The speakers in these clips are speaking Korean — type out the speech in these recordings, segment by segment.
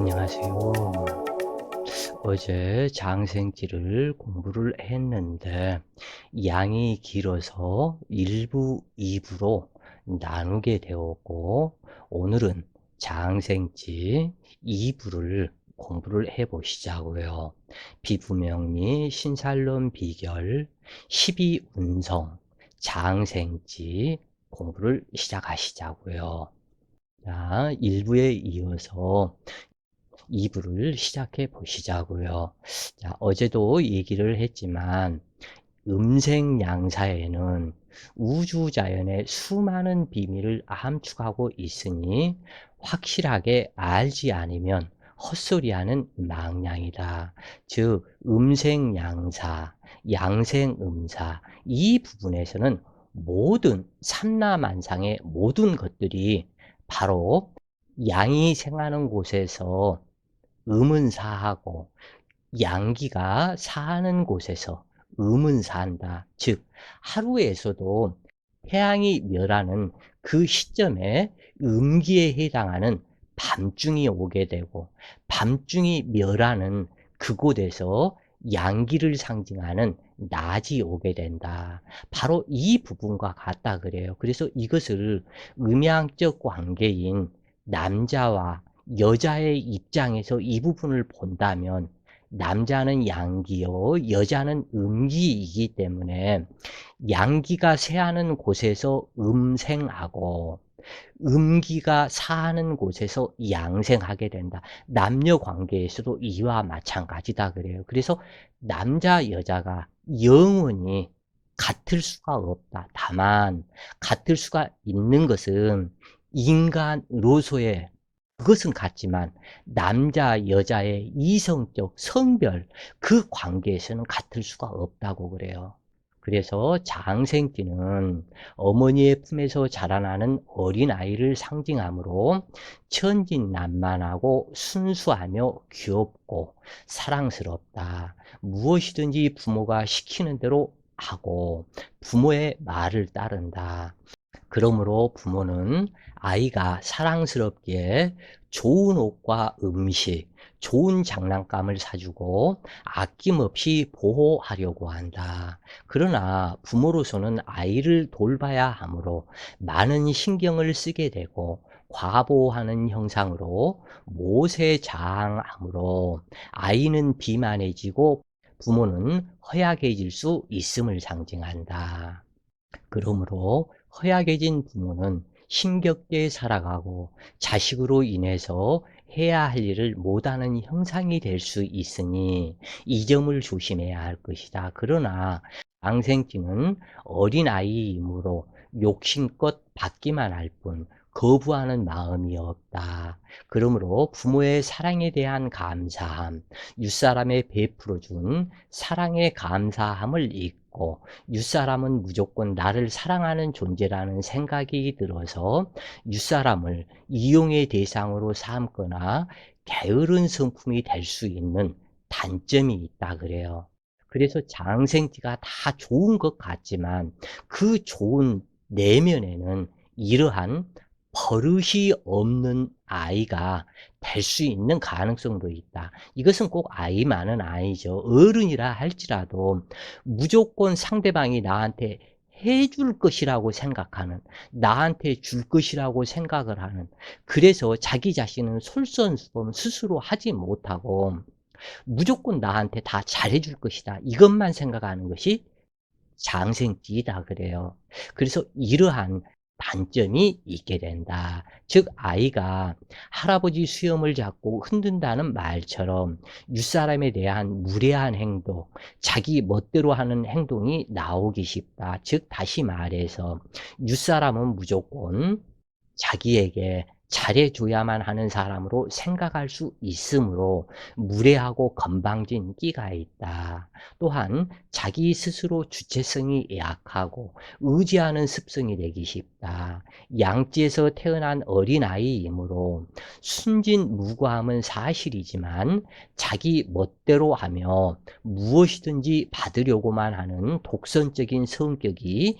안녕하세요. 어제 장생지를 공부를 했는데 양이 길어서 1부, 2부로 나누게 되었고 오늘은 장생지 2부를 공부를 해 보시자고요. 비부명리, 신살론 비결, 12운성, 장생지 공부를 시작하시자고요. 자, 1부에 이어서 2부를 시작해 보시자고요. 자, 어제도 얘기를 했지만 음생양사에는 우주자연의 수많은 비밀을 함축하고 있으니 확실하게 알지 않으면 헛소리하는 망량이다. 즉 음생양사, 양생음사 이 부분에서는 모든 삼라만상의 모든 것들이 바로 양이 생하는 곳에서 음은 사하고 양기가 사는 곳에서 음은 산다. 즉 하루에서도 태양이 멸하는 그 시점에 음기에 해당하는 밤중이 오게 되고 밤중이 멸하는 그곳에서 양기를 상징하는 낮이 오게 된다. 바로 이 부분과 같다 그래요. 그래서 이것을 음양적 관계인 남자와 여자의 입장에서 이 부분을 본다면 남자는 양기요, 여자는 음기이기 때문에 양기가 세하는 곳에서 음생하고 음기가 사는 곳에서 양생하게 된다. 남녀 관계에서도 이와 마찬가지다 그래요. 그래서 남자, 여자가 영원히 같을 수가 없다. 다만 같을 수가 있는 것은 인간으로서의 그것은 같지만 남자, 여자의 이성적 성별 그 관계에서는 같을 수가 없다고 그래요. 그래서 장생띠는 어머니의 품에서 자라나는 어린아이를 상징하므로 천진난만하고 순수하며 귀엽고 사랑스럽다. 무엇이든지 부모가 시키는 대로 하고 부모의 말을 따른다. 그러므로 부모는 아이가 사랑스럽게 좋은 옷과 음식, 좋은 장난감을 사주고 아낌없이 보호하려고 한다. 그러나 부모로서는 아이를 돌봐야 하므로 많은 신경을 쓰게 되고 과보하는 형상으로 모세자항하므로 아이는 비만해지고 부모는 허약해질 수 있음을 상징한다. 그러므로 허약해진 부모는 힘겹게 살아가고 자식으로 인해서 해야 할 일을 못하는 형상이 될 수 있으니 이 점을 조심해야 할 것이다. 그러나 장생쥐는 어린아이이므로 욕심껏 받기만 할 뿐 거부하는 마음이 없다. 그러므로 부모의 사랑에 대한 감사함, 윗사람에 베풀어준 사랑의 감사함을 잊고 윗사람은 무조건 나를 사랑하는 존재라는 생각이 들어서 윗사람을 이용의 대상으로 삼거나 게으른 성품이 될 수 있는 단점이 있다 그래요. 그래서 장생지가 다 좋은 것 같지만 그 좋은 내면에는 이러한 버릇이 없는 아이가 될 수 있는 가능성도 있다. 이것은 꼭 아이만은 아니죠. 어른이라 할지라도 무조건 상대방이 나한테 해줄 것이라고 생각하는, 나한테 줄 것이라고 생각을 하는, 그래서 자기 자신은 솔선수범 스스로 하지 못하고 무조건 나한테 다 잘해줄 것이다. 이것만 생각하는 것이 장생지이다 그래요. 그래서 이러한 단점이 있게 된다. 즉 아이가 할아버지 수염을 잡고 흔든다는 말처럼 윗사람에 대한 무례한 행동, 자기 멋대로 하는 행동이 나오기 쉽다. 즉 다시 말해서 윗사람은 무조건 자기에게 잘해줘야만 하는 사람으로 생각할 수 있으므로 무례하고 건방진 끼가 있다. 또한 자기 스스로 주체성이 약하고 의지하는 습성이 되기 쉽다. 양지에서 태어난 어린아이이므로 순진무구함은 사실이지만 자기 멋대로 하며 무엇이든지 받으려고만 하는 독선적인 성격이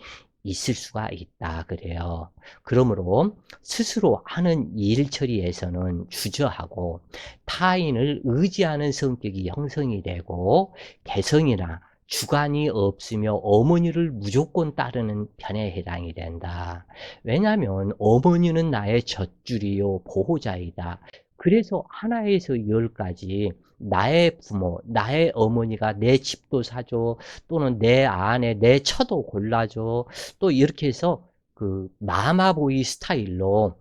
있을 수가 있다 그래요. 그러므로 스스로 하는 일 처리에서는 주저하고 타인을 의지하는 성격이 형성이 되고 개성이나 주관이 없으며 어머니를 무조건 따르는 편에 해당이 된다. 왜냐하면 어머니는 나의 젖줄이요 보호자이다. 그래서 하나에서 열까지 나의 부모, 나의 어머니가 내 집도 사줘, 또는 내 아내, 내 처도 골라줘, 또 이렇게 해서 그 마마보이 스타일로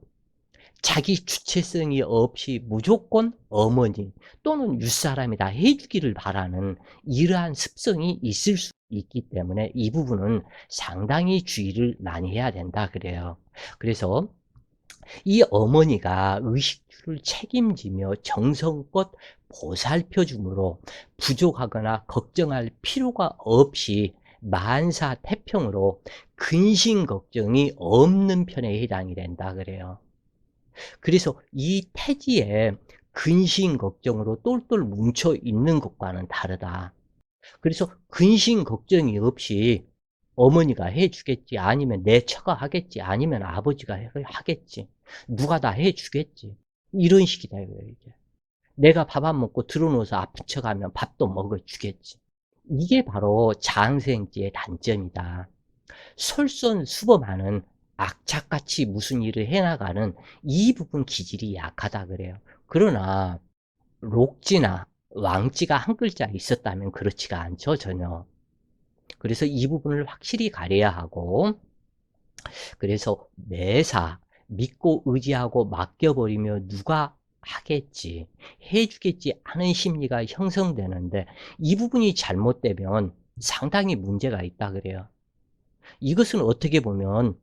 자기 주체성이 없이 무조건 어머니 또는 윗사람이 다 해주기를 바라는 이러한 습성이 있을 수 있기 때문에 이 부분은 상당히 주의를 많이 해야 된다 그래요. 그래서 이 어머니가 의식주를 책임지며 정성껏 보살펴 주므로 부족하거나 걱정할 필요가 없이 만사태평으로 근심 걱정이 없는 편에 해당이 된다 그래요. 그래서 이 태지에 근심 걱정으로 똘똘 뭉쳐 있는 것과는 다르다. 그래서 근심 걱정이 없이 어머니가 해 주겠지, 아니면 내 처가 하겠지, 아니면 아버지가 하겠지, 누가 다 해 주겠지, 이런 식이다 이거예요 이게. 내가 밥 안 먹고 들어 누워서 아픈 척하면 밥도 먹어 주겠지. 이게 바로 장생지의 단점이다. 솔선수범하는 악착같이 무슨 일을 해나가는 이 부분 기질이 약하다 그래요. 그러나 록지나 왕지가 한 글자 있었다면 그렇지가 않죠 전혀. 그래서 이 부분을 확실히 가려야 하고, 그래서 매사 믿고 의지하고 맡겨버리며 누가 하겠지, 해주겠지 하는 심리가 형성되는데 이 부분이 잘못되면 상당히 문제가 있다 그래요. 이것은 어떻게 보면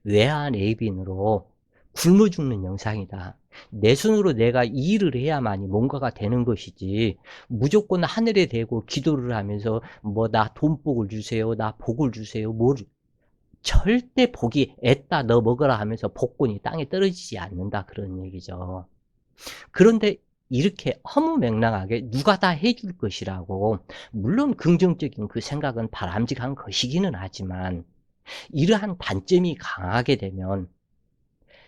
외화 내빈으로 굶어 죽는 영상이다. 내 손으로 내가 이 일을 해야만이 뭔가가 되는 것이지, 무조건 하늘에 대고 기도를 하면서 뭐 나 돈복을 주세요, 나 복을 주세요, 절대 복이 애따 너 먹어라 하면서 복권이 땅에 떨어지지 않는다 그런 얘기죠. 그런데 이렇게 허무맹랑하게 누가 다 해줄 것이라고, 물론 긍정적인 그 생각은 바람직한 것이기는 하지만 이러한 단점이 강하게 되면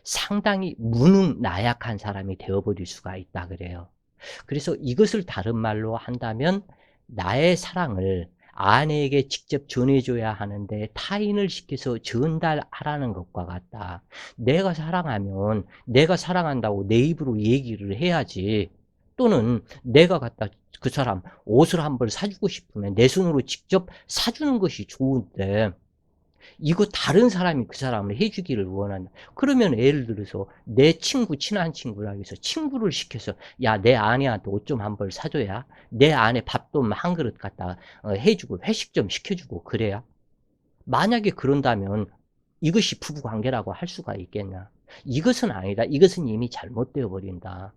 상당히 무능 나약한 사람이 되어버릴 수가 있다 그래요. 그래서 이것을 다른 말로 한다면 나의 사랑을 아내에게 직접 전해줘야 하는데 타인을 시켜서 전달하라는 것과 같다. 내가 사랑하면 내가 사랑한다고 내 입으로 얘기를 해야지, 또는 내가 갖다 그 사람 옷을 한 벌 사주고 싶으면 내 손으로 직접 사주는 것이 좋은데, 이거 다른 사람이 그 사람을 해주기를 원한다. 그러면 예를 들어서 내 친구, 친한 친구라 해서 친구를 시켜서 야, 내 아내한테 옷 좀 한 벌 사줘야, 내 아내 밥도 한 그릇 갖다 해주고 회식 좀 시켜주고 그래야. 만약에 그런다면 이것이 부부관계라고 할 수가 있겠냐. 이것은 아니다. 이것은 이미 잘못되어 버린다.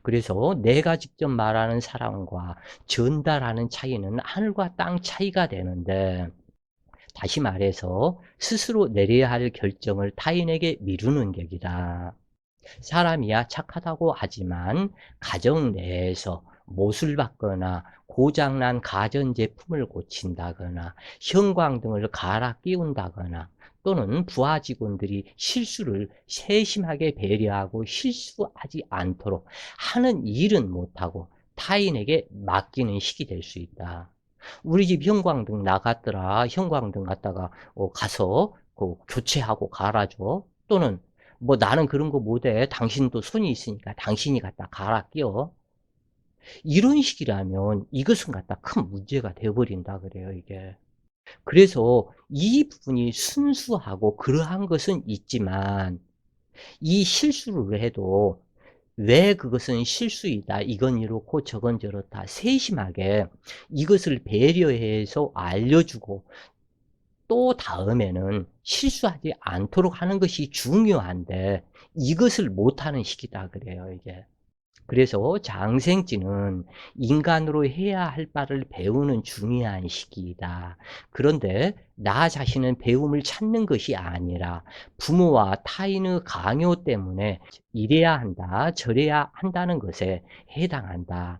그래서 내가 직접 말하는 사랑과 전달하는 차이는 하늘과 땅 차이가 되는데, 다시 말해서 스스로 내려야 할 결정을 타인에게 미루는 격이다. 사람이야 착하다고 하지만 가정 내에서 못을 받거나 고장난 가전제품을 고친다거나 형광등을 갈아 끼운다거나, 또는 부하 직원들이 실수를 세심하게 배려하고 실수하지 않도록 하는 일은 못하고 타인에게 맡기는 식이 될 수 있다. 우리 집 형광등 나갔더라. 형광등 갖다가 가서 그 교체하고 갈아줘. 또는 뭐 나는 그런 거 못해. 당신도 손이 있으니까 당신이 갖다 갈아 끼워. 이런 식이라면 이것은 갖다 큰 문제가 되어버린다 그래요 이게. 그래서 이 부분이 순수하고 그러한 것은 있지만, 이 실수를 해도 왜 그것은 실수이다, 이건 이렇고 저건 저렇다, 세심하게 이것을 배려해서 알려주고 또 다음에는 실수하지 않도록 하는 것이 중요한데 이것을 못하는 시기다 그래요 이게. 그래서 장생지는 인간으로 해야 할 바를 배우는 중요한 시기이다. 그런데 나 자신은 배움을 찾는 것이 아니라 부모와 타인의 강요 때문에 이래야 한다, 저래야 한다는 것에 해당한다.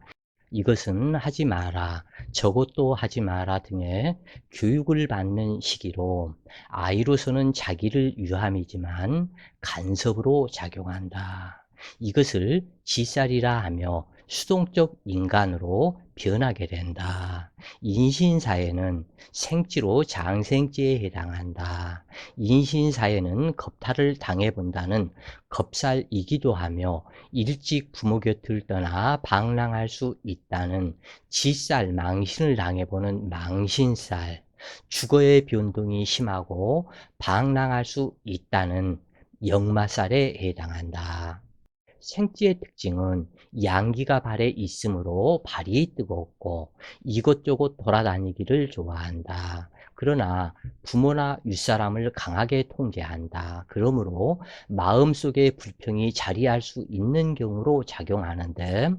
이것은 하지 마라, 저것도 하지 마라 등의 교육을 받는 시기로 아이로서는 자기를 위함이지만 간섭으로 작용한다. 이것을 지살이라 하며 수동적 인간으로 변하게 된다. 인신사회는 생지로 장생지에 해당한다. 인신사회는 겁탈을 당해본다는 겁살이기도 하며 일찍 부모 곁을 떠나 방랑할 수 있다는 지살, 망신을 당해보는 망신살, 주거의 변동이 심하고 방랑할 수 있다는 역마살에 해당한다. 생쥐의 특징은 양기가 발에 있으므로 발이 뜨겁고 이것저것 돌아다니기를 좋아한다. 그러나 부모나 윗사람을 강하게 통제한다. 그러므로 마음속에 불평이 자리할 수 있는 경우로 작용하는데,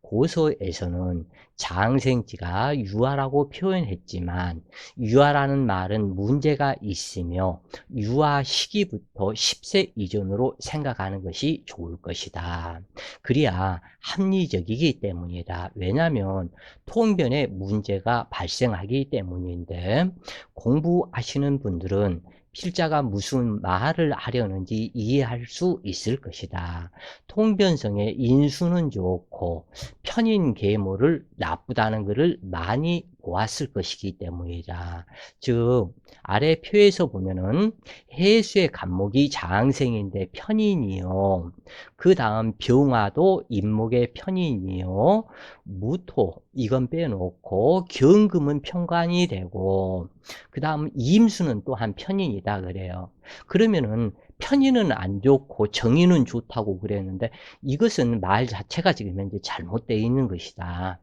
고서에서는 장생지가 유아라고 표현했지만 유아라는 말은 문제가 있으며 유아 시기부터 10세 이전으로 생각하는 것이 좋을 것이다. 그래야 합리적이기 때문이다. 왜냐하면 통변에 문제가 발생하기 때문인데, 공부하시는 분들은 필자가 무슨 말을 하려는지 이해할 수 있을 것이다. 통변성의 인수는 좋고 편인 계모를 나쁘다는 것을 많이 보았을 것이기 때문이다. 즉 아래 표에서 보면은 해수의 간목이 장생인데 편인이요. 그 다음 병화도 임목의 편인이요. 무토 이건 빼놓고 경금은 편관이 되고, 그 다음 임수는 또한 편인이다 그래요. 그러면은 편인은 안 좋고 정인은 좋다고 그랬는데, 이것은 말 자체가 지금 현재 잘못되어 있는 것이다.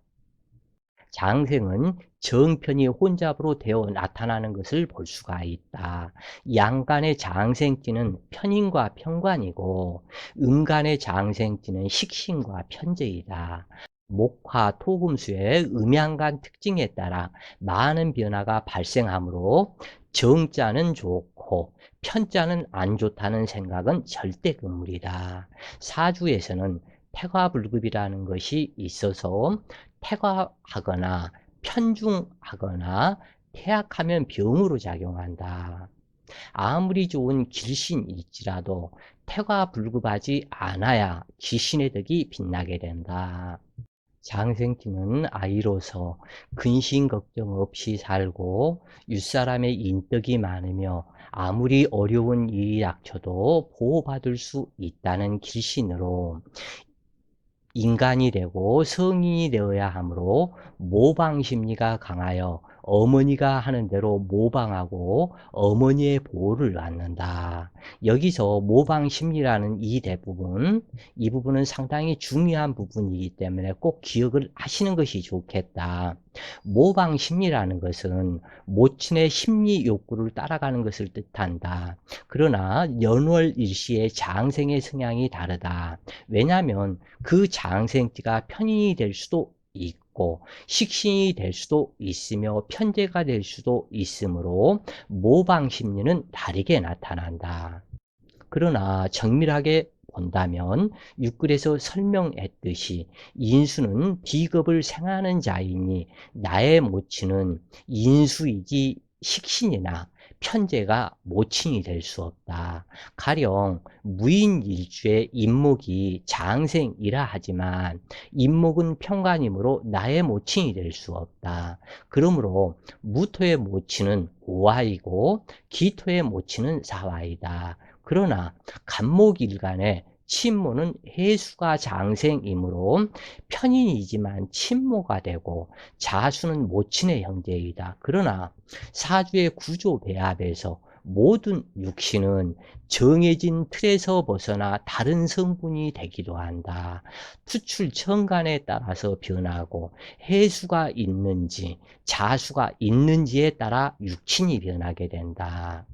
장생은 정편이 혼잡으로 되어 나타나는 것을 볼 수가 있다. 양간의 장생지는 편인과 편관이고 음간의 장생지는 식신과 편재이다. 목화, 토금수의 음양간 특징에 따라 많은 변화가 발생하므로 정자는 좋고 편자는 안 좋다는 생각은 절대 금물이다. 사주에서는 태과불급이라는 것이 있어서 태과하거나 편중하거나 태약하면 병으로 작용한다. 아무리 좋은 길신일지라도 태과불급하지 않아야 귀신의 덕이 빛나게 된다. 장생지는 아이로서 근심 걱정 없이 살고 윗사람의 인덕이 많으며 아무리 어려운 일이 닥쳐도 보호받을 수 있다는 길신으로 인간이 되고 성인이 되어야 하므로 모방 심리가 강하여 어머니가 하는 대로 모방하고 어머니의 보호를 받는다. 여기서 모방 심리라는 이 부분은 상당히 중요한 부분이기 때문에 꼭 기억을 하시는 것이 좋겠다. 모방 심리라는 것은 모친의 심리 욕구를 따라가는 것을 뜻한다. 그러나 연월일시의 장생의 성향이 다르다. 왜냐하면 그 장생지가 편인이 될 수도 있고 식신이 될 수도 있으며 편재가 될 수도 있으므로 모방 심리는 다르게 나타난다. 그러나 정밀하게 본다면 육글에서 설명했듯이 인수는 비겁을 생하는 자이니 나의 모친은 인수이지 식신이나 편재가 모친이 될 수 없다. 가령 무인일주의 임목이 장생이라 하지만 임목은 편관이므로 나의 모친이 될 수 없다. 그러므로 무토의 모친은 오화이고 기토의 모친은 사화이다. 그러나 간목일간의 친모는 해수가 장생이므로 편인이지만 친모가 되고 자수는 모친의 형제이다. 그러나 사주의 구조 배합에서 모든 육신은 정해진 틀에서 벗어나 다른 성분이 되기도 한다. 투출 천간에 따라서 변하고 해수가 있는지 자수가 있는지에 따라 육친이 변하게 된다.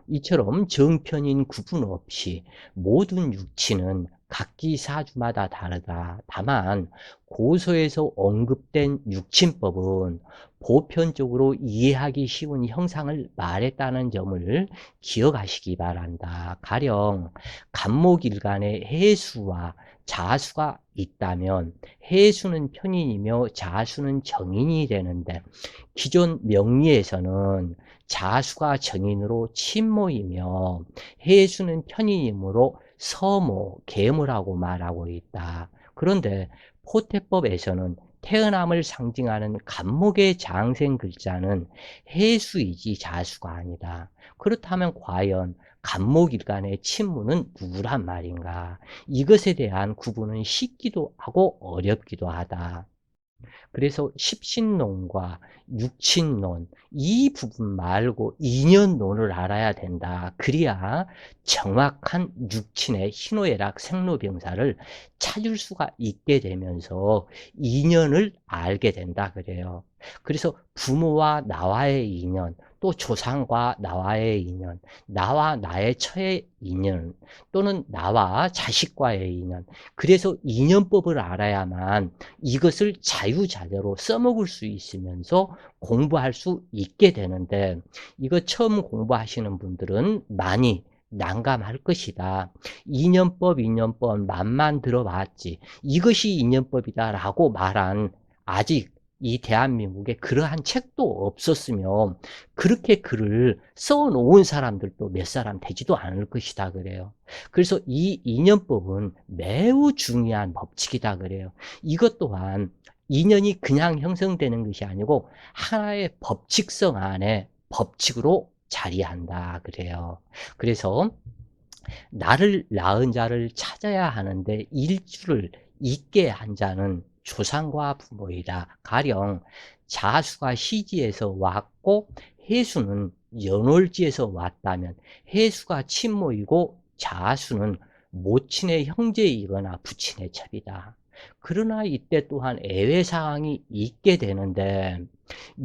이처럼 정편인 구분 없이 모든 육친은 각기 사주마다 다르다. 다만 고서에서 언급된 육친법은 보편적으로 이해하기 쉬운 형상을 말했다는 점을 기억하시기 바란다. 가령 간목일간에 해수와 자수가 있다면 해수는 편인이며 자수는 정인이 되는데, 기존 명리에서는 자수가 정인으로 친모이며 해수는 편인이므로 서모, 계모라고 말하고 있다. 그런데 포태법에서는 태어남을 상징하는 간목의 장생 글자는 해수이지 자수가 아니다. 그렇다면 과연 간목일간의 친무는 누구란 말인가? 이것에 대한 구분은 쉽기도 하고 어렵기도 하다. 그래서 십신론과 육친론, 이 부분 말고 인연론을 알아야 된다. 그래야 정확한 육친의 희노애락 생로병사를 찾을 수가 있게 되면서 인연을 알게 된다 그래요. 그래서 부모와 나와의 인연, 또 조상과 나와의 인연, 나와 나의 처의 인연, 또는 나와 자식과의 인연. 그래서 인연법을 알아야만 이것을 자유자재로 써먹을 수 있으면서 공부할 수 있게 되는데, 이거 처음 공부하시는 분들은 많이 난감할 것이다. 인연법 맛만 들어봤지 이것이 인연법이다라고 말한, 아직 이 대한민국에 그러한 책도 없었으며 그렇게 글을 써놓은 사람들도 몇 사람 되지도 않을 것이다 그래요. 그래서 이 인연법은 매우 중요한 법칙이다 그래요. 이것 또한 인연이 그냥 형성되는 것이 아니고 하나의 법칙성 안에 법칙으로 자리한다 그래요. 그래서 나를 낳은 자를 찾아야 하는데 일주를 있게 한 자는 조상과 부모이다. 가령 자수가 시지에서 왔고 해수는 연월지에서 왔다면 해수가 친모이고 자수는 모친의 형제이거나 부친의 첩이다. 그러나 이때 또한 예외 사항이 있게 되는데,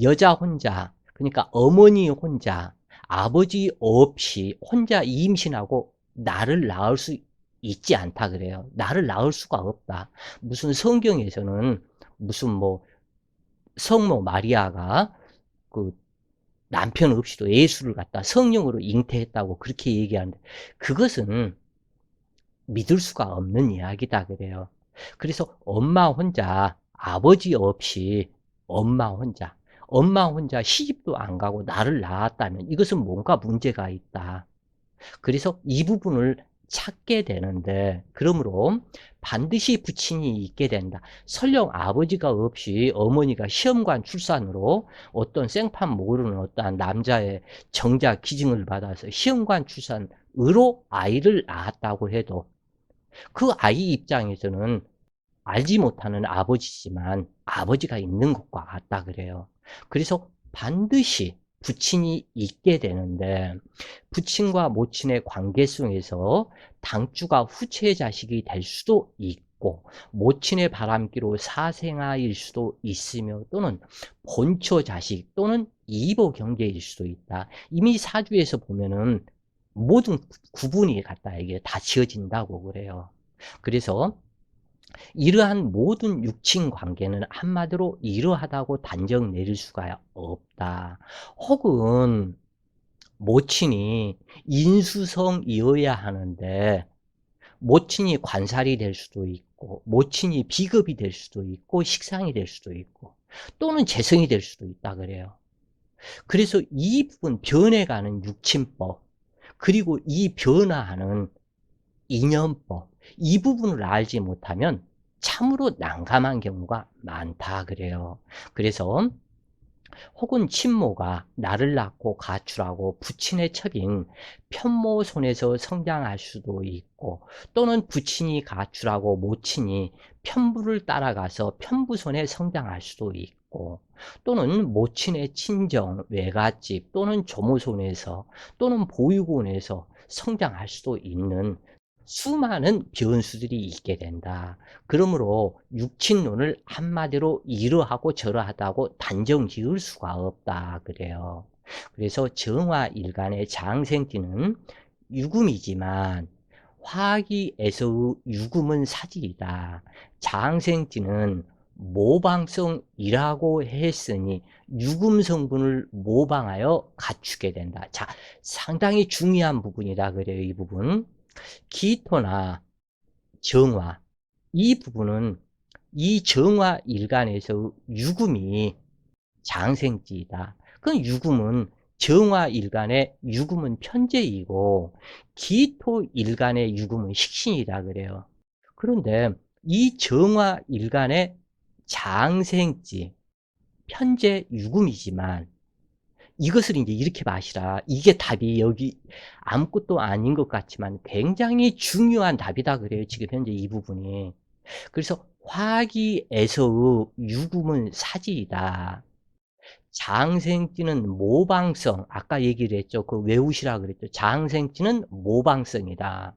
여자 혼자, 그러니까 어머니 혼자, 아버지 없이 혼자 임신하고 나를 낳을 수 있지 않다 그래요. 나를 낳을 수가 없다. 무슨 성경에서는 무슨 뭐 성모 마리아가 그 남편 없이도 예수를 갖다 성령으로 잉태했다고 그렇게 얘기하는데, 그것은 믿을 수가 없는 이야기다 그래요. 그래서 엄마 혼자, 아버지 없이 엄마 혼자 시집도 안 가고 나를 낳았다면 이것은 뭔가 문제가 있다. 그래서 이 부분을 찾게 되는데, 그러므로 반드시 부친이 있게 된다. 설령 아버지가 없이 어머니가 시험관 출산으로 어떤 생판 모르는 어떠한 남자의 정자 기증을 받아서 시험관 출산으로 아이를 낳았다고 해도 그 아이 입장에서는 알지 못하는 아버지지만 아버지가 있는 것과 같다 그래요. 그래서 반드시 부친이 있게 되는데, 부친과 모친의 관계성에서 당주가 후체 자식이 될 수도 있고 모친의 바람기로 사생아일 수도 있으며, 또는 본처 자식 또는 이보 경계일 수도 있다. 이미 사주에서 보면은 모든 구분이 갖다 이게 다 지어진다고 그래요. 그래서 이러한 모든 육친 관계는 한마디로 이러하다고 단정 내릴 수가 없다. 혹은 모친이 인수성이어야 하는데 모친이 관살이 될 수도 있고 모친이 비급이 될 수도 있고 식상이 될 수도 있고 또는 재성이 될 수도 있다 그래요. 그래서 이 부분 변해가는 육친법, 그리고 이 변화하는 인연법, 이 부분을 알지 못하면 참으로 난감한 경우가 많다 그래요. 그래서 혹은 친모가 나를 낳고 가출하고 부친의 첩인 편모 손에서 성장할 수도 있고, 또는 부친이 가출하고 모친이 편부를 따라가서 편부 손에 성장할 수도 있고, 또는 모친의 친정, 외갓집 또는 조모 손에서 또는 보육원에서 성장할 수도 있는 수많은 변수들이 있게 된다. 그러므로 육친론을 한마디로 이러하고 저러하다고 단정 지을 수가 없다 그래요. 그래서 정화일간의 장생띠는 유금이지만 화기에서의 유금은 사지이다. 장생지는 모방성이라고 했으니 유금 성분을 모방하여 갖추게 된다. 자, 상당히 중요한 부분이다 그래요. 이 부분. 기토나 정화, 이 부분은 이 정화 일간에서 유금이 장생지이다. 그 유금은 정화 일간의 유금은 편재이고 기토 일간의 유금은 식신이다 그래요. 그런데 이 정화 일간의 장생지, 편재 유금이지만 이것을 이제 이렇게 마시라. 이게 답이 여기 아무것도 아닌 것 같지만 굉장히 중요한 답이다 그래요. 지금 현재 이 부분이. 그래서 화기에서의 유금은 사지이다. 장생지는 모방성, 아까 얘기를 했죠. 그 외우시라 그랬죠. 장생지는 모방성이다.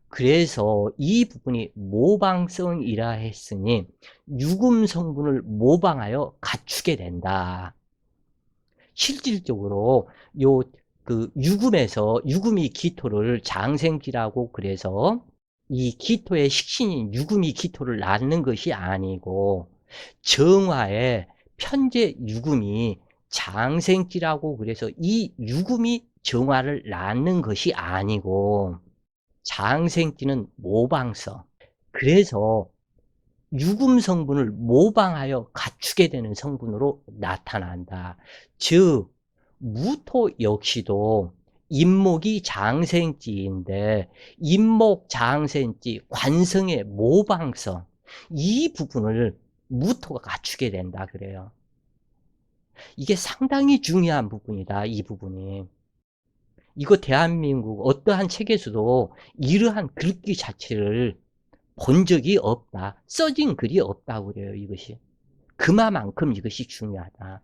그래서 이 부분이 모방성이라 했으니 유금 성분을 모방하여 갖추게 된다. 실질적으로 요 유금에서 유금이 기토를 장생지라고 그래서 이 기토의 식신인 유금이 기토를 낳는 것이 아니고 정화의 편재 유금이 장생지라고 그래서 이 유금이 정화를 낳는 것이 아니고 장생지는 모방성. 그래서 유금 성분을 모방하여 갖추게 되는 성분으로 나타난다. 즉 무토 역시도 인목이 장생지인데 인목 장생지 관성의 모방성, 이 부분을 무토가 갖추게 된다 그래요. 이게 상당히 중요한 부분이다. 이 부분이. 이거 대한민국 어떠한 책에서도 이러한 글귀 자체를 본 적이 없다. 써진 글이 없다고 그래요. 이것이. 그만큼 이것이 중요하다.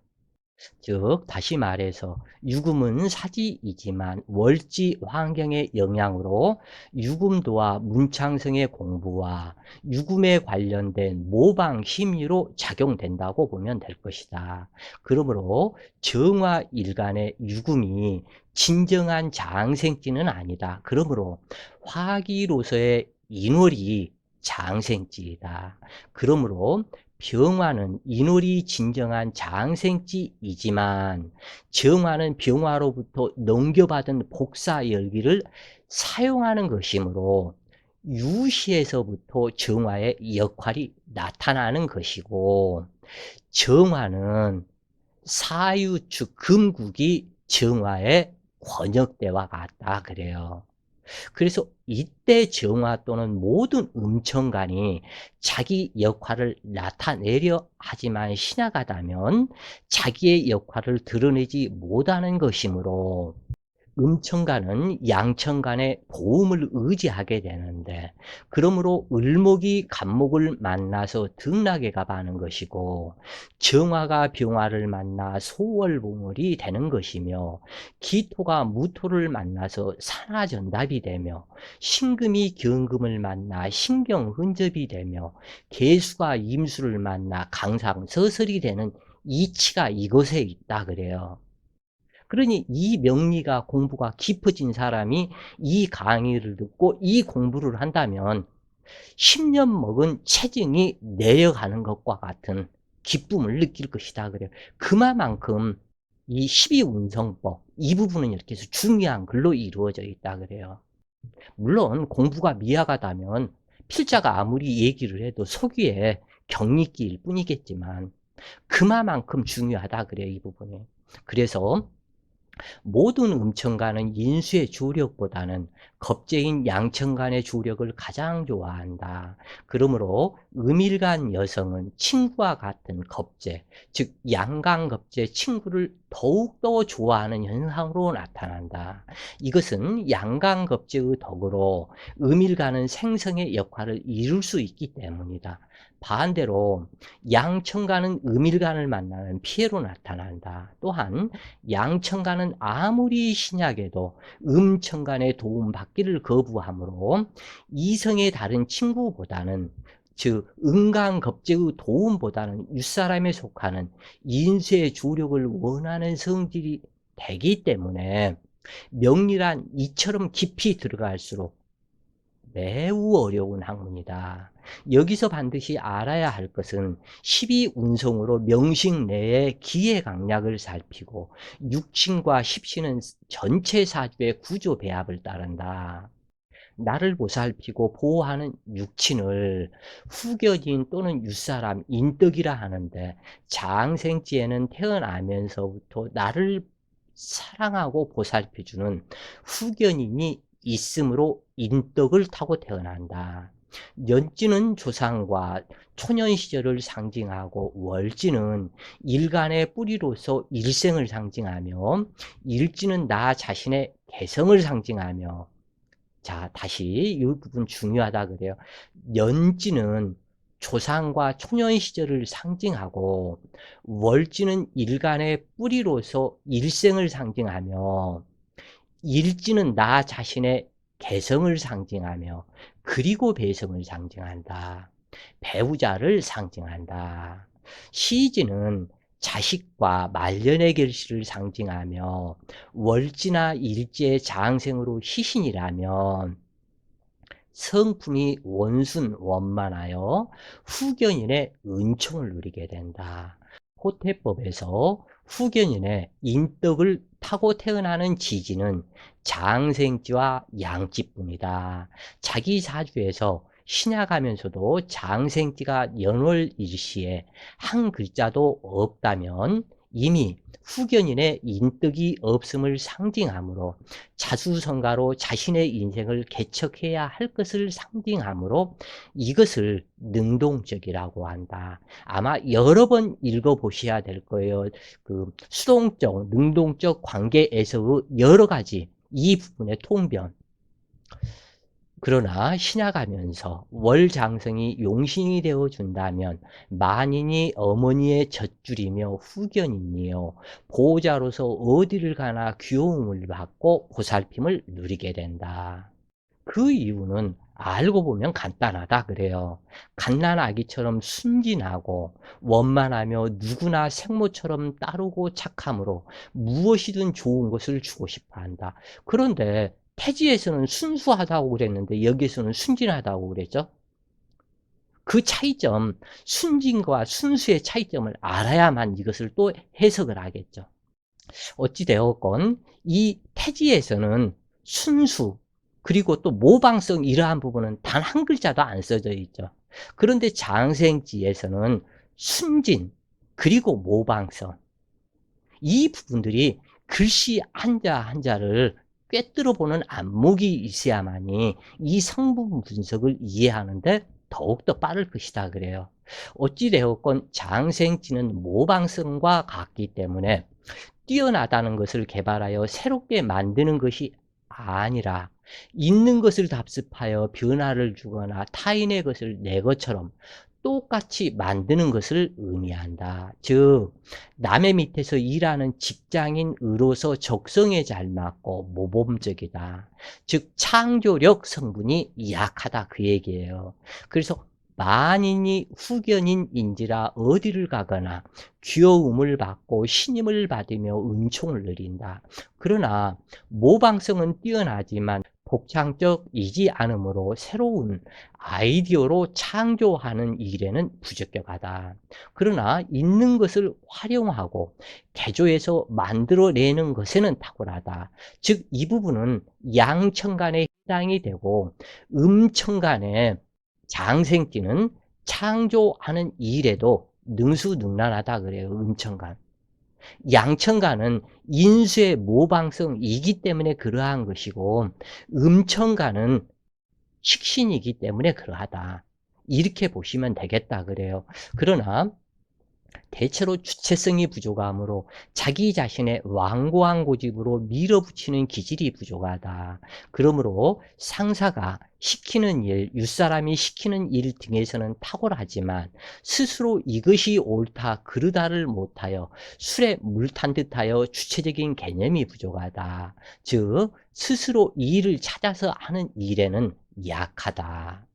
즉 다시 말해서 유금은 사지이지만 월지 환경의 영향으로 유금도와 문창성의 공부와 유금에 관련된 모방 심리로 작용된다고 보면 될 것이다. 그러므로 정화 일간의 유금이 진정한 장생지는 아니다. 그러므로 화기로서의 인월이 장생지이다. 그러므로 병화는 인월이 진정한 장생지이지만 정화는 병화로부터 넘겨받은 복사열기를 사용하는 것이므로 유시에서부터 정화의 역할이 나타나는 것이고 정화는 사유축 금국이 정화의 권역대와 같다 그래요. 그래서 이때 정화 또는 모든 음천간이 자기 역할을 나타내려 하지만 신약하다면 자기의 역할을 드러내지 못하는 것이므로 음천간은 양천간의 도움을 의지하게 되는데 그러므로 을목이 간목을 만나서 등락에 가하는 것이고 정화가 병화를 만나 소월봉월이 되는 것이며 기토가 무토를 만나서 산화전답이 되며 신금이 경금을 만나 신경흔접이 되며 계수가 임수를 만나 강상서설이 되는 이치가 이것에 있다 그래요. 그러니 이 명리가 공부가 깊어진 사람이 이 강의를 듣고 이 공부를 한다면 10년 먹은 체증이 내려가는 것과 같은 기쁨을 느낄 것이다 그래요. 그만큼 이 12운성법 이 부분은 이렇게 해서 중요한 글로 이루어져 있다 그래요. 물론 공부가 미약하다면 필자가 아무리 얘기를 해도 속위에 경리기일 뿐이겠지만 그만큼 중요하다 그래요. 이 부분이. 그래서 모든 음천간은 인수의 주력보다는 겁재인 양천간의 주력을 가장 좋아한다. 그러므로 음일간 여성은 친구와 같은 겁재, 즉 양강겁재 친구를 더욱더 좋아하는 현상으로 나타난다. 이것은 양강겁재의 덕으로 음일간은 생성의 역할을 이룰 수 있기 때문이다. 반대로 양천간은 음일간을 만나는 피해로 나타난다. 또한 양천간은 아무리 신약해도 음천간의 도움받기를 거부하므로 이성의 다른 친구보다는 즉 음강겁재의 도움보다는 윗사람에 속하는 인수의 조력을 원하는 성질이 되기 때문에 명리란 이처럼 깊이 들어갈수록 매우 어려운 학문이다. 여기서 반드시 알아야 할 것은 12운송으로 명식 내의 기해강약을 살피고 육친과 십신은 전체 사주의 구조 배합을 따른다. 나를 보살피고 보호하는 육친을 후견인 또는 윗사람, 인덕이라 하는데, 장생지에는 태어나면서부터 나를 사랑하고 보살펴주는 후견인이 있으므로 인덕을 타고 태어난다. 년지는 조상과 초년 시절을 상징하고, 월지는 일간의 뿌리로서 일생을 상징하며, 일지는 나 자신의 개성을 상징하며. 자, 다시 이 부분 중요하다 그래요. 년지는 조상과 초년 시절을 상징하고, 월지는 일간의 뿌리로서 일생을 상징하며, 일지는 나 자신의 개성을 상징하며, 그리고 배성을 상징한다. 배우자를 상징한다. 시지는 자식과 말년의 결실을 상징하며, 월지나 일지의 장생으로 희신이라면 성품이 원순 원만하여 후견인의 은총을 누리게 된다. 호태법에서 후견인의 인덕을 타고 태어나는 지지는 장생지와 양지뿐이다. 자기 사주에서 신약하면서도 장생지가 연월일시에 한 글자도 없다면 이미 후견인의 인덕이 없음을 상징하므로, 자수성가로 자신의 인생을 개척해야 할 것을 상징하므로 이것을 능동적이라고 한다. 아마 여러 번 읽어보셔야 될 거예요. 그 수동적, 능동적 관계에서의 여러 가지 이 부분의 통변. 그러나 신약하면서 월장성이 용신이 되어 준다면 만인이 어머니의 젖줄이며 후견인이요 보호자로서 어디를 가나 귀여움을 받고 보살핌을 누리게 된다. 그 이유는 알고 보면 간단하다 그래요. 갓난아기처럼 순진하고 원만하며 누구나 생모처럼 따르고 착함으로 무엇이든 좋은 것을 주고 싶어 한다. 그런데 태지에서는 순수하다고 그랬는데 여기에서는 순진하다고 그랬죠. 그 차이점, 순진과 순수의 차이점을 알아야만 이것을 또 해석을 하겠죠. 어찌되었건 이 태지에서는 순수 그리고 또 모방성 이러한 부분은 단 한 글자도 안 써져 있죠. 그런데 장생지에서는 순진 그리고 모방성 이 부분들이 글씨 한자 한자를 꿰뚫어 보는 안목이 있어야만이 이 성분 분석을 이해하는데 더욱더 빠를 것이다 그래요. 어찌되었건 장생지는 모방성과 같기 때문에 뛰어나다는 것을 개발하여 새롭게 만드는 것이 아니라 있는 것을 답습하여 변화를 주거나 타인의 것을 내 것처럼 똑같이 만드는 것을 의미한다. 즉 남의 밑에서 일하는 직장인으로서 적성에 잘 맞고 모범적이다. 즉 창조력 성분이 약하다 그 얘기예요. 그래서 만인이 후견인인지라 어디를 가거나 귀여움을 받고 신임을 받으며 은총을 누린다. 그러나 모방성은 뛰어나지만 독창적이지 않으므로 새로운 아이디어로 창조하는 일에는 부적격하다. 그러나 있는 것을 활용하고 개조해서 만들어내는 것에는 탁월하다. 즉 이 부분은 양천간에 해당이 되고, 음천간에 장생지는 창조하는 일에도 능수능란하다 그래요. 음천간. 양천간은 인수의 모방성이기 때문에 그러한 것이고, 음천간은 식신이기 때문에 그러하다. 이렇게 보시면 되겠다 그래요. 그러나 대체로 주체성이 부족하므로 자기 자신의 완고한 고집으로 밀어붙이는 기질이 부족하다. 그러므로 상사가 시키는 일, 윗사람이 시키는 일 등에서는 탁월하지만 스스로 이것이 옳다 그르다를 못하여 술에 물 탄 듯하여 주체적인 개념이 부족하다. 즉 스스로 이 일을 찾아서 하는 일에는 약하다.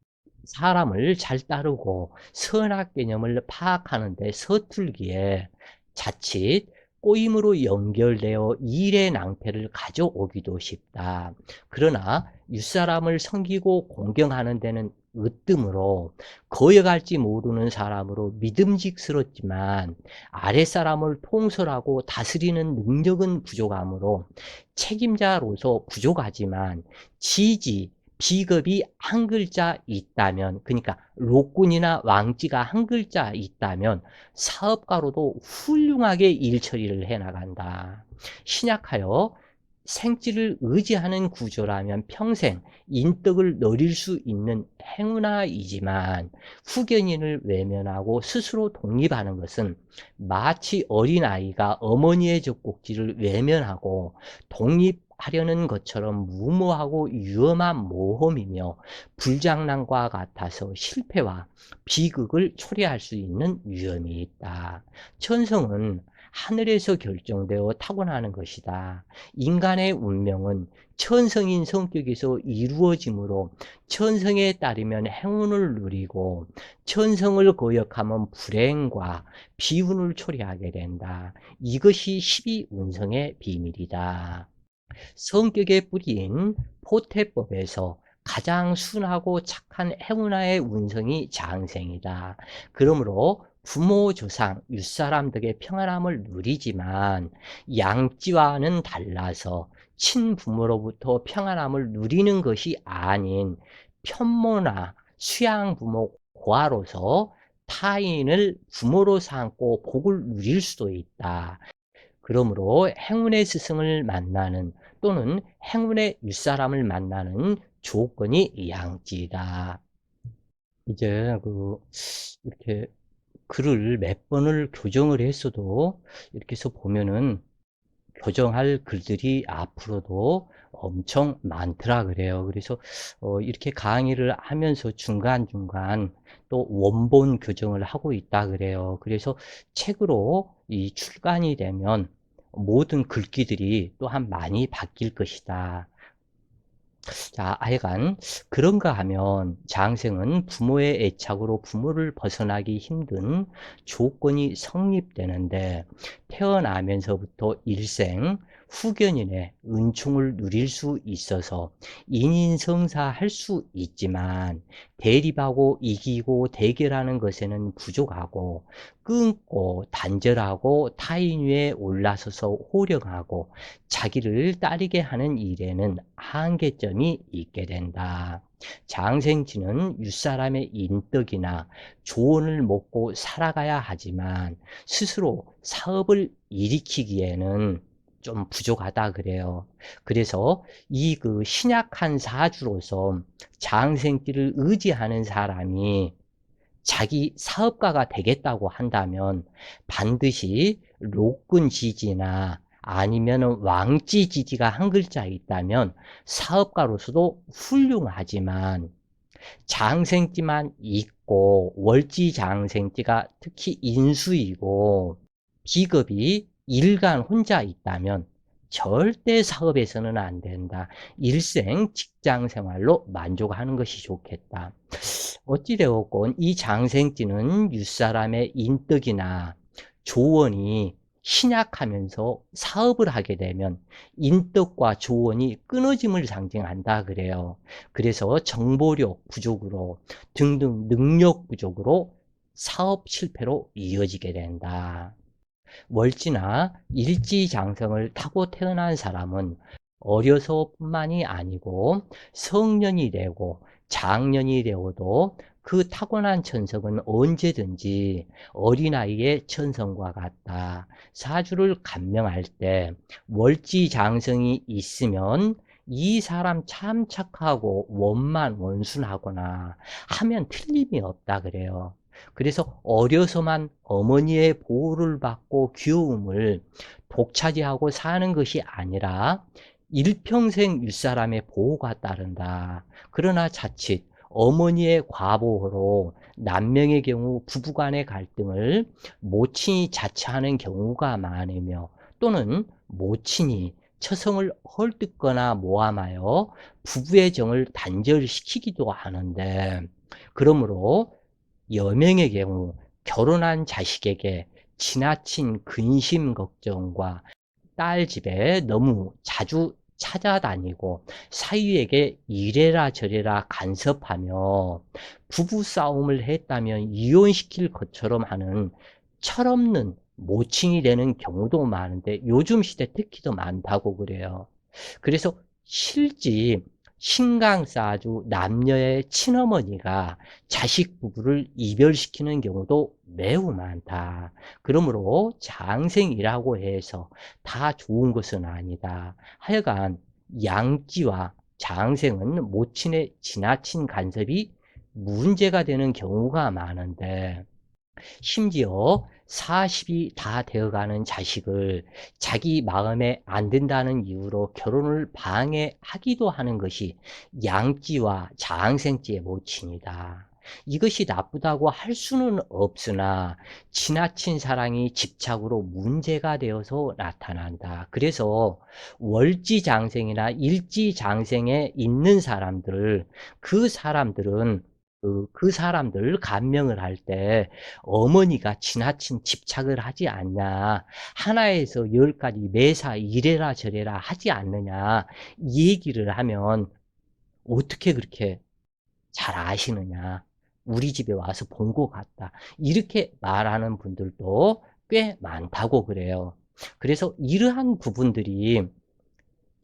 사람을 잘 따르고 선악 개념을 파악하는 데 서툴기에 자칫 꼬임으로 연결되어 일의 낭패를 가져오기도 쉽다. 그러나 윗사람을 섬기고 공경하는 데는 으뜸으로 거역할지 모르는 사람으로 믿음직스럽지만 아랫사람을 통솔하고 다스리는 능력은 부족하므로 책임자로서 부족하지만 지지, 비겁이 한 글자 있다면, 그러니까 록군이나 왕지가 한 글자 있다면 사업가로도 훌륭하게 일 처리를 해나간다. 신약하여 생지를 의지하는 구조라면 평생 인덕을 누릴 수 있는 행운아이지만 후견인을 외면하고 스스로 독립하는 것은 마치 어린아이가 어머니의 젖꼭지를 외면하고 독립하려는 것처럼 무모하고 위험한 모험이며 불장난과 같아서 실패와 비극을 초래할 수 있는 위험이 있다. 천성은 하늘에서 결정되어 타고나는 것이다. 인간의 운명은 천성인 성격에서 이루어지므로 천성에 따르면 행운을 누리고 천성을 거역하면 불행과 비운을 초래하게 된다. 이것이 12운성의 비밀이다. 성격의 뿌리인 포태법에서 가장 순하고 착한 행운아의 운성이 장생이다. 그러므로 부모, 조상, 윗사람 덕의 평안함을 누리지만 양지와는 달라서 친부모로부터 평안함을 누리는 것이 아닌 편모나 수양부모 고아로서 타인을 부모로 삼고 복을 누릴 수도 있다. 그러므로 행운의 스승을 만나는 또는 행운의 윗사람을 만나는 조건이 양지이다. 이제 이렇게 글을 몇 번을 교정을 했어도 이렇게 해서 보면은 교정할 글들이 앞으로도 엄청 많더라 그래요. 그래서 이렇게 강의를 하면서 중간중간 또 원본 교정을 하고 있다 그래요. 그래서 책으로 이 출간이 되면 모든 글귀들이 또한 많이 바뀔 것이다. 자, 하여간 그런가 하면 장생은 부모의 애착으로 부모를 벗어나기 힘든 조건이 성립되는데 태어나면서부터 일생 후견인의 은총을 누릴 수 있어서 인인성사할 수 있지만 대립하고 이기고 대결하는 것에는 부족하고 끊고 단절하고 타인 위에 올라서서 호령하고 자기를 따르게 하는 일에는 한계점이 있게 된다. 장생지는 윗사람의 인덕이나 조언을 먹고 살아가야 하지만 스스로 사업을 일으키기에는 좀 부족하다 그래요. 그래서 이 신약한 사주로서 장생지를 의지하는 사람이 자기 사업가가 되겠다고 한다면 반드시 록군 지지나 아니면 왕지 지지가 한 글자 있다면 사업가로서도 훌륭하지만 장생지만 있고 월지 장생지가 특히 인수이고 비겁이 일간 혼자 있다면 절대 사업에서는 안 된다. 일생 직장 생활로 만족하는 것이 좋겠다. 어찌되었건 이 장생지는 윗사람의 인덕이나 조언이 신약하면서 사업을 하게 되면 인덕과 조언이 끊어짐을 상징한다 그래요. 그래서 정보력 부족으로 등등 능력 부족으로 사업 실패로 이어지게 된다. 월지나 일지장성을 타고 태어난 사람은 어려서뿐만이 아니고 성년이 되고 장년이 되어도 그 타고난 천성은 언제든지 어린아이의 천성과 같다. 사주를 감명할 때 월지장성이 있으면 이 사람 참 착하고 원만 원순하거나 하면 틀림이 없다 그래요. 그래서 어려서만 어머니의 보호를 받고 귀여움을 독차지하고 사는 것이 아니라 일평생 윗사람의 보호가 따른다. 그러나 자칫 어머니의 과보로 남명의 경우 부부간의 갈등을 모친이 자처하는 경우가 많으며 또는 모친이 처성을 헐뜯거나 모함하여 부부의 정을 단절시키기도 하는데 그러므로 여명의 경우 결혼한 자식에게 지나친 근심 걱정과 딸 집에 너무 자주 찾아다니고 사위에게 이래라 저래라 간섭하며 부부싸움을 했다면 이혼시킬 것처럼 하는 철없는 모친이 되는 경우도 많은데 요즘 시대 특히 더 많다고 그래요. 그래서 실제 신강 쌓아주 남녀의 친어머니가 자식 부부를 이별시키는 경우도 매우 많다. 그러므로 장생이라고 해서 다 좋은 것은 아니다. 하여간 양지와 장생은 모친의 지나친 간섭이 문제가 되는 경우가 많은데 심지어 40이 다 되어가는 자식을 자기 마음에 안 든다는 이유로 결혼을 방해하기도 하는 것이 양찌와 장생찌의 모친이다. 이것이 나쁘다고 할 수는 없으나 지나친 사랑이 집착으로 문제가 되어서 나타난다. 그래서 월지장생이나 일지장생에 있는 사람들, 그 사람들은 그 사람들 감명을 할 때 어머니가 지나친 집착을 하지 않냐, 하나에서 열까지 매사 이래라 저래라 하지 않느냐, 이 얘기를 하면 어떻게 그렇게 잘 아시느냐, 우리 집에 와서 본 것 같다, 이렇게 말하는 분들도 꽤 많다고 그래요. 그래서 이러한 부분들이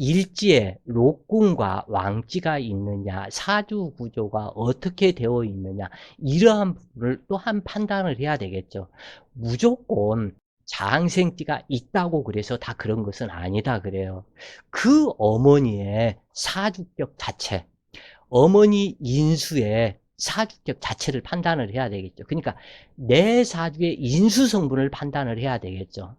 일지에 록궁과 왕지가 있느냐, 사주 구조가 어떻게 되어 있느냐, 이러한 부분을 또한 판단을 해야 되겠죠. 무조건 장생띠가 있다고 그래서 다 그런 것은 아니다 그래요. 그 어머니의 사주격 자체, 어머니 인수의 사주격 자체를 판단을 해야 되겠죠. 그러니까 내 사주의 인수 성분을 판단을 해야 되겠죠.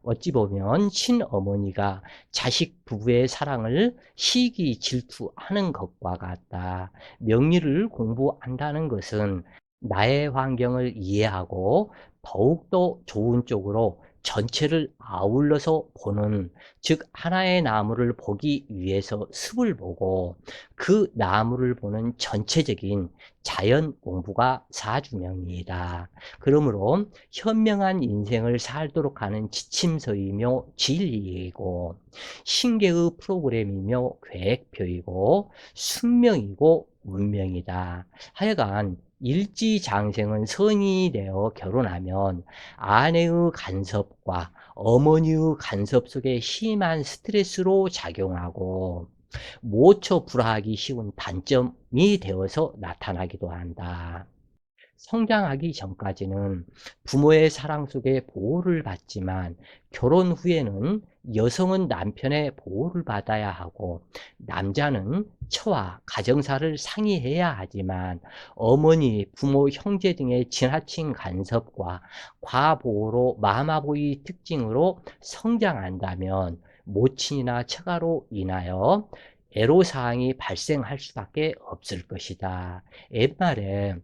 어찌 보면 친어머니가 자식 부부의 사랑을 시기 질투하는 것과 같다. 명리를 공부한다는 것은 나의 환경을 이해하고 더욱더 좋은 쪽으로 전체를 아울러서 보는, 즉 하나의 나무를 보기 위해서 습을 보고 그 나무를 보는 전체적인 자연 공부가 사주명리이다. 그러므로 현명한 인생을 살도록 하는 지침서이며 진리이고 신계의 프로그램이며 계획표이고 숙명이고 운명이다. 하여간 일지장생은 성인이 되어 결혼하면 아내의 간섭과 어머니의 간섭 속에 심한 스트레스로 작용하고 모처 불화하기 쉬운 단점이 되어서 나타나기도 한다. 성장하기 전까지는 부모의 사랑 속에 보호를 받지만 결혼 후에는 여성은 남편의 보호를 받아야 하고 남자는 처와 가정사를 상의해야 하지만 어머니, 부모, 형제 등의 지나친 간섭과 과보호로 마마보이 특징으로 성장한다면 모친이나 처가로 인하여 애로사항이 발생할 수밖에 없을 것이다. 옛말에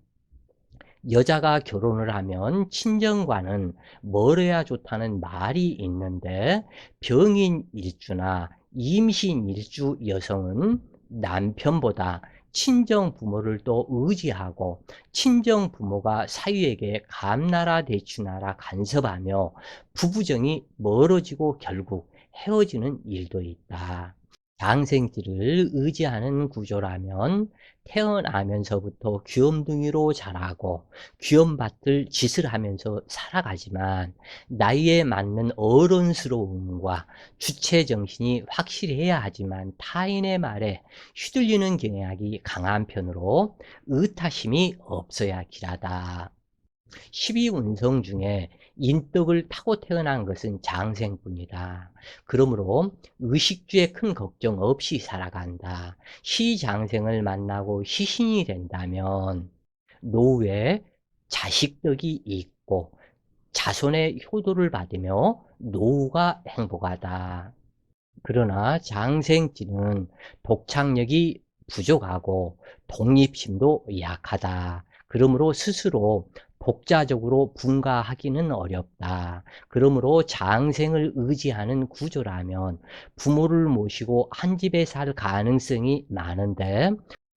여자가 결혼을 하면 친정과는 멀어야 좋다는 말이 있는데 병인 일주나 임신 일주 여성은 남편보다 친정 부모를 또 의지하고 친정 부모가 사위에게 감나라 대추나라 간섭하며 부부정이 멀어지고 결국 헤어지는 일도 있다. 장생지를 의지하는 구조라면 태어나면서부터 귀염둥이로 자라고 귀염받을 짓을 하면서 살아가지만 나이에 맞는 어른스러움과 주체정신이 확실해야 하지만 타인의 말에 휘둘리는 경향이 강한 편으로 의타심이 없어야 기라다. 12운성 중에 인덕을 타고 태어난 것은 장생뿐이다. 그러므로 의식주에 큰 걱정 없이 살아간다. 시장생을 만나고 시신이 된다면 노후에 자식덕이 있고 자손의 효도를 받으며 노후가 행복하다. 그러나 장생지는 독창력이 부족하고 독립심도 약하다. 그러므로 스스로 독자적으로 분가하기는 어렵다. 그러므로 장생을 의지하는 구조라면 부모를 모시고 한 집에 살 가능성이 많은데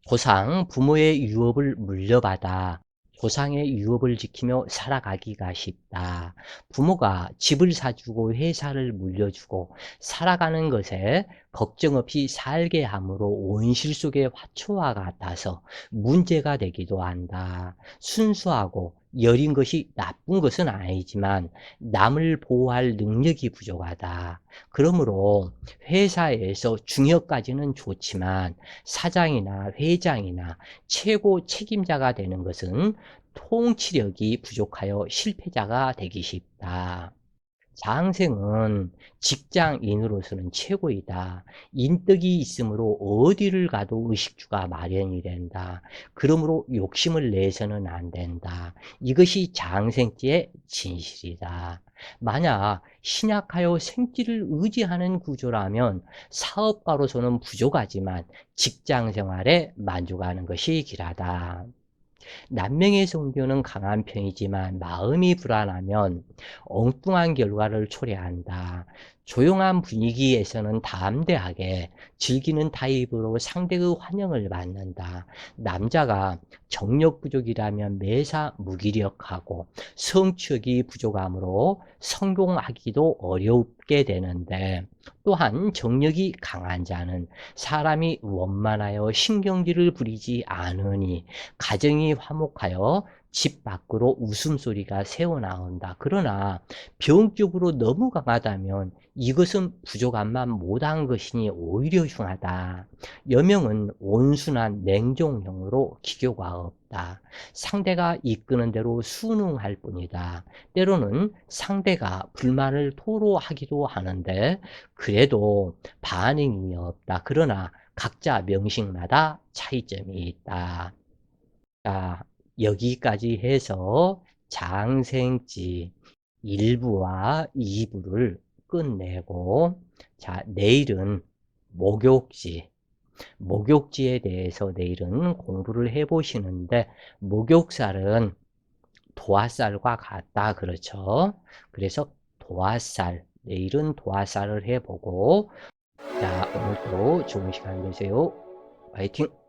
조상 부모의 유업을 물려받아 조상의 유업을 지키며 살아가기가 쉽다. 부모가 집을 사주고 회사를 물려주고 살아가는 것에 걱정 없이 살게 함으로 온실 속의 화초와 같아서 문제가 되기도 한다. 순수하고 여린 것이 나쁜 것은 아니지만 남을 보호할 능력이 부족하다. 그러므로 회사에서 중역까지는 좋지만 사장이나 회장이나 최고 책임자가 되는 것은 통치력이 부족하여 실패자가 되기 쉽다. 장생은 직장인으로서는 최고이다. 인덕이 있으므로 어디를 가도 의식주가 마련이 된다. 그러므로 욕심을 내서는 안 된다. 이것이 장생지의 진실이다. 만약 신약하여 생지를 의지하는 구조라면 사업가로서는 부족하지만 직장 생활에 만족하는 것이 길하다. 난명의 성교는 강한 편이지만 마음이 불안하면 엉뚱한 결과를 초래한다. 조용한 분위기에서는 담대하게 즐기는 타입으로 상대의 환영을 받는다. 남자가 정력 부족이라면 매사 무기력하고 성취욕이 부족하므로 성공하기도 어렵게 되는데, 또한 정력이 강한 자는 사람이 원만하여 신경질을 부리지 않으니 가정이 화목하여 집 밖으로 웃음소리가 새어나온다. 그러나 병적으로 너무 강하다면 이것은 부족함만 못한 것이니 오히려 흉하다. 여명은 온순한 냉정형으로 기교가 없다. 상대가 이끄는 대로 순응할 뿐이다. 때로는 상대가 불만을 토로하기도 하는데 그래도 반응이 없다. 그러나 각자 명식마다 차이점이 있다. 자, 여기까지 해서 장생지 1부와 2부를 끝내고, 자, 내일은 목욕지, 목욕지에 대해서 내일은 공부를 해 보시는데, 목욕살은 도화살과 같다. 그렇죠? 그래서 도화살, 내일은 도화살을 해 보고, 자, 오늘도 좋은 시간 되세요. 화이팅!